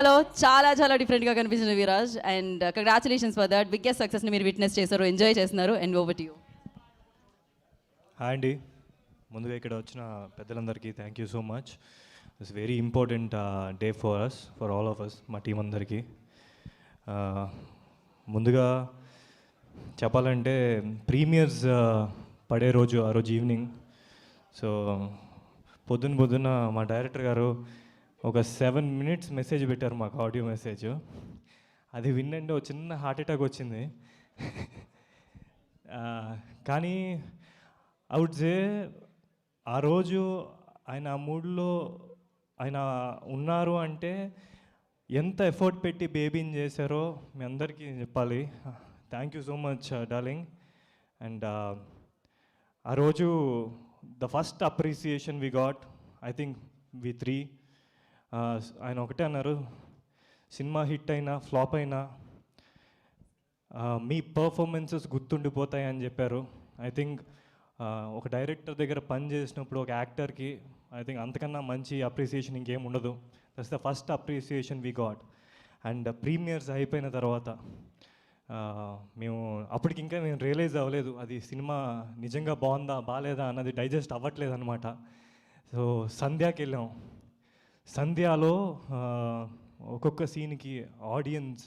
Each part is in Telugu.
హలో చాలా చాలా డిఫరెంట్గా కనిపించిన Viraj and congratulations for that biggest సక్సెస్ని మీరు విట్నెస్ చేశారు, ఎంజాయ్ చేస్తున్నారు and over to you. Hi అండి, ముందుగా ఇక్కడ వచ్చిన పెద్దలందరికీ thank you so much. It's very important day for us, for all of us, మా టీం అందరికీ. ముందుగా చెప్పాలంటే ప్రీమియర్స్ పడే రోజు, ఆ రోజు ఈవినింగ్. సో పొద్దున్న మా డైరెక్టర్ గారు ఒక 7 minutes మెసేజ్ పెట్టారు మాకు, ఆడియో మెసేజ్. అది విన్నండి ఒక చిన్న హార్ట్ అటాక్ వచ్చింది. కానీ ఐ వుడ్ సే ఆ రోజు ఆయన ఆ మూడ్లో ఆయన ఉన్నారు అంటే ఎంత ఎఫర్ట్ పెట్టి బేబీని చేశారో మీ అందరికీ చెప్పాలి. Thank you so much darling. And ఆ రోజు the first appreciation we got, I think we three. ఆయన ఒకటే అన్నారు, సినిమా హిట్ అయినా ఫ్లాప్ అయినా మీ పర్ఫార్మెన్సెస్ గుర్తుండిపోతాయి అని చెప్పారు. ఐ థింక్ ఒక డైరెక్టర్ దగ్గర పని చేసినప్పుడు ఒక యాక్టర్కి ఐ థింక్ అంతకన్నా మంచి అప్రిసియేషన్ ఇంకేం ఉండదు. That's the first appreciation we got. And premieres అయిపోయిన తర్వాత మేము అప్పటికి ఇంకా మేము రియలైజ్ అవ్వలేదు అది సినిమా నిజంగా బాగుందా బాగాలేదా అన్నది డైజెస్ట్ అవ్వట్లేదు అనమాట. సో సంధ్యాకి వెళ్ళాం. సంధ్యాలో ఒక్కొక్క సీన్కి ఆడియన్స్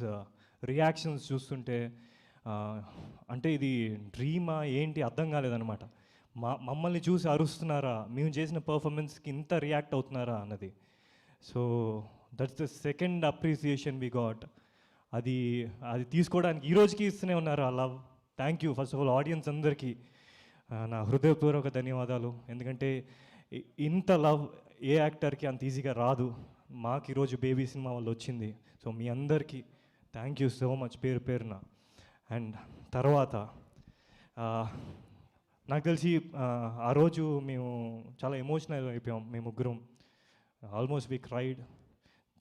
రియాక్షన్స్ చూస్తుంటే అంటే ఇది డ్రీమా ఏంటి అర్థం కాలేదన్నమాట. మమ్మల్ని చూసి అరుస్తున్నారా, మేము చేసిన పర్ఫార్మెన్స్కి ఇంత రియాక్ట్ అవుతున్నారా అన్నది. So that's the second appreciation we got. అది తీసుకోవడానికి ఈ రోజుకి ఇస్తూనే ఉన్నారు ఆ love. Thank you first of all audience అందరికీ నా హృదయపూర్వక ధన్యవాదాలు. ఎందుకంటే ఇంత లవ్ ఏ యాక్టర్కి అంత ఈజీగా రాదు. మాకు ఈరోజు బేబీ సినిమా వల్ల వచ్చింది. సో మీ అందరికీ థ్యాంక్ యూ సో మచ్ పేరు పేరున. అండ్ తర్వాత నాకు తెలిసి ఆ రోజు మేము చాలా ఎమోషనల్ అయిపోయాం మేము ముగ్గురం. Almost we cried.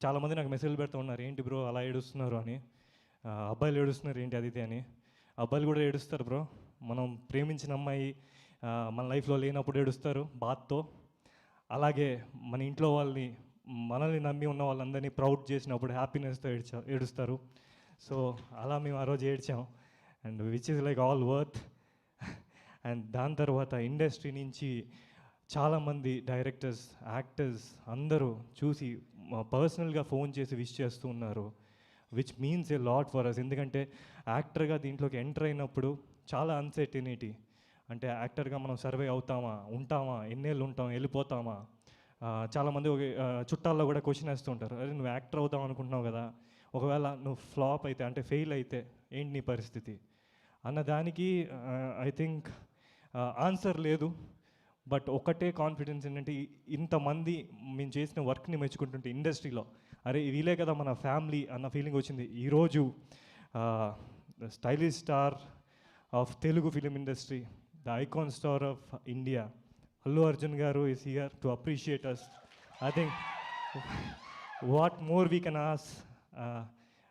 చాలామంది నాకు మెసేజ్లు పెడుతూ ఉన్నారు, ఏంటి బ్రో అలా ఏడుస్తున్నారు అని, అబ్బాయిలు ఏడుస్తున్నారు ఏంటి అది అని. అబ్బాయిలు కూడా ఏడుస్తారు బ్రో. మనం ప్రేమించిన అమ్మాయి మన లైఫ్లో లేనప్పుడు ఏడుస్తారు బాధతో. అలాగే మన ఇంట్లో వాళ్ళని, మనల్ని నమ్మి ఉన్న వాళ్ళందరినీ ప్రౌడ్ చేసినప్పుడు హ్యాపీనెస్తో ఏడుస్తారు. సో అలా మేము ఆ రోజు ఏడ్చాం. And which is like all worth. And దాని తర్వాత ఇండస్ట్రీ నుంచి చాలామంది డైరెక్టర్స్, యాక్టర్స్ అందరూ చూసి పర్సనల్గా ఫోన్ చేసి విష్ చేస్తూ ఉన్నారు, which means a lot for us. ఎందుకంటే యాక్టర్గా దీంట్లోకి ఎంటర్ అయినప్పుడు చాలా అన్సర్టెనిటీ. అంటే యాక్టర్గా మనం సర్వే అవుతామా, ఉంటామా, ఎన్నేళ్ళు ఉంటాం, వెళ్ళిపోతామా. చాలామంది చుట్టాల్లో కూడా క్వశ్చన్ వేస్తూ ఉంటారు, అరే నువ్వు యాక్టర్ అవుతావు అనుకుంటున్నావు కదా, ఒకవేళ నువ్వు ఫ్లాప్ అయితే అంటే ఫెయిల్ అయితే ఏంటి నీ పరిస్థితి అన్నదానికి ఐ థింక్ ఆన్సర్ లేదు. బట్ ఒకటే కాన్ఫిడెన్స్ ఏంటంటే ఇంతమంది మేము చేసిన వర్క్ని మెచ్చుకుంటుంటే ఇండస్ట్రీలో అరే వీలే కదా మన ఫ్యామిలీ అన్న ఫీలింగ్ వచ్చింది. ఈరోజు stylish star of Telugu film industry, the icon star of India, Allu Arjun garu is here to appreciate us. I think what more we can ask.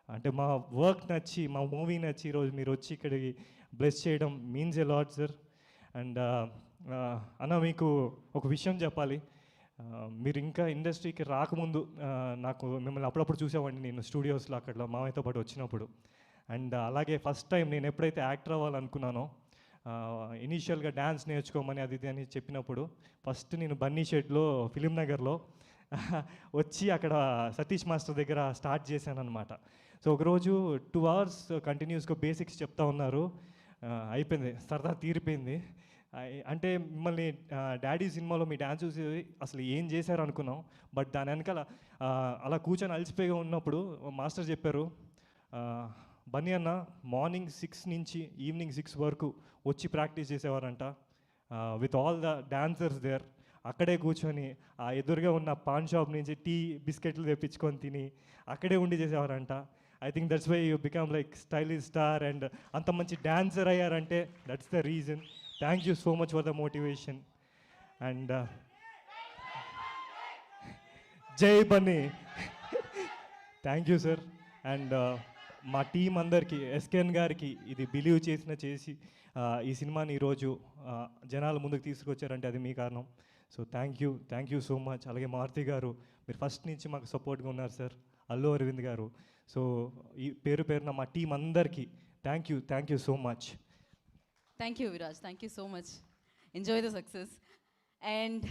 అంటే మా వర్క్ నచ్చి, మా మూవీ నచ్చి ఈరోజు మీరు వచ్చి ఇక్కడికి బ్లెస్ చేయడం means a lot sir. And అన్న మీకు ఒక విషయం చెప్పాలి. మీరు ఇంకా ఇండస్ట్రీకి రాకముందు నాకు మిమ్మల్ని అప్పుడప్పుడు చూసేవాడిని నేను స్టూడియోస్లో అక్కడ మామయ్యతో పాటు వచ్చినప్పుడు. అండ్ అలాగే ఫస్ట్ టైం నేను ఎప్పుడైతే యాక్టర్ అవ్వాలనుకున్నానో, ఇనీషియల్గా డ్యాన్స్ నేర్చుకోమని అది ఇది అని చెప్పినప్పుడు ఫస్ట్ నేను బన్నీ షెడ్లో ఫిలిం నగర్లో వచ్చి అక్కడ సతీష్ మాస్టర్ దగ్గర స్టార్ట్ చేశాను అనమాట. సో ఒకరోజు 2 hours కంటిన్యూస్గా బేసిక్స్ చెప్తా ఉన్నారు. అయిపోయింది, సరదా తీరిపోయింది. అంటే మిమ్మల్ని డాడీ సినిమాలో మీ డ్యాన్స్ చూసి అసలు ఏం చేశారు అనుకున్నాం. బట్ దాని వెనకాల అలా కూర్చొని అలసిపోయి ఉన్నప్పుడు మాస్టర్ చెప్పారు, బన్నీ అన్న మార్నింగ్ 6 నుంచి ఈవినింగ్ 6 వరకు వచ్చి ప్రాక్టీస్ చేసేవారంట with all the dancers there. అక్కడే కూర్చొని ఆ ఎదురుగా ఉన్న పాన్ షాప్ నుంచి టీ బిస్కెట్లు తెప్పించుకొని తిని అక్కడే ఉండి చేసేవారంట. I think that's why you become like stylish star. And అంత మంచి డాన్సర్ అయ్యారంటే that's the reason. Thank you so much for the motivation. And జై Bunny. Thank you sir. And మా టీం అందరికీ, ఎస్కేఎన్ గారికి ఇది బిలీవ్ చేసి ఈ సినిమాని ఈరోజు జనాల ముందుకు తీసుకొచ్చారంటే అది మీ కారణం. So thank you so much. అలాగే మారుతి గారు, మీరు ఫస్ట్ నుంచి మాకు సపోర్ట్గా ఉన్నారు సార్. అల్లు అరవింద్ గారు. సో ఈ పేరు పేరున మా టీం అందరికీ thank you so much. Thank you Viraj, thank you so much. Enjoy the success. And